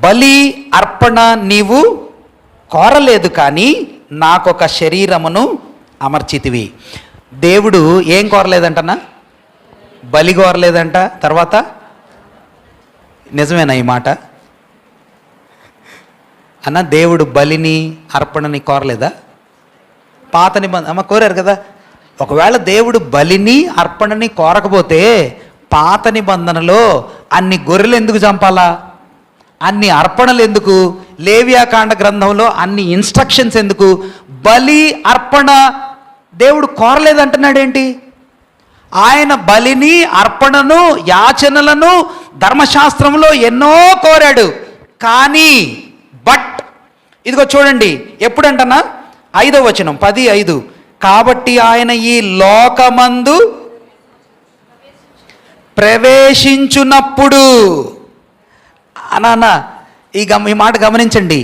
బలి అర్పణ నీవు కోరలేదు, కానీ నాకొక శరీరమును అమర్చితివి. దేవుడు ఏం కోరలేదంటనా? బలి కోరలేదంట. తర్వాత నిజమేనా ఈ మాట అన్న? దేవుడు బలిని అర్పణని కోరలేదా? పాత నిబంధన కోరారు కదా. ఒకవేళ దేవుడు బలిని అర్పణని కోరకపోతే పాత నిబంధనలో అన్ని గొర్రెలు ఎందుకు చంపాలా? అన్ని అర్పణలు ఎందుకు? లేవియాకాండ గ్రంథంలో అన్ని ఇన్స్ట్రక్షన్స్ ఎందుకు? బలి అర్పణ దేవుడు కోరలేదంటున్నాడేంటి? ఆయన బలిని అర్పణను యాచనలను ధర్మశాస్త్రంలో ఎన్నో కోరాడు. కానీ ఇదిగో చూడండి, ఎప్పుడంటనా? 5వ వచనం 10:5. కాబట్టి ఆయన ఈ లోకమందు ప్రవేశించున్నప్పుడు ఈ మాట గమనించండి.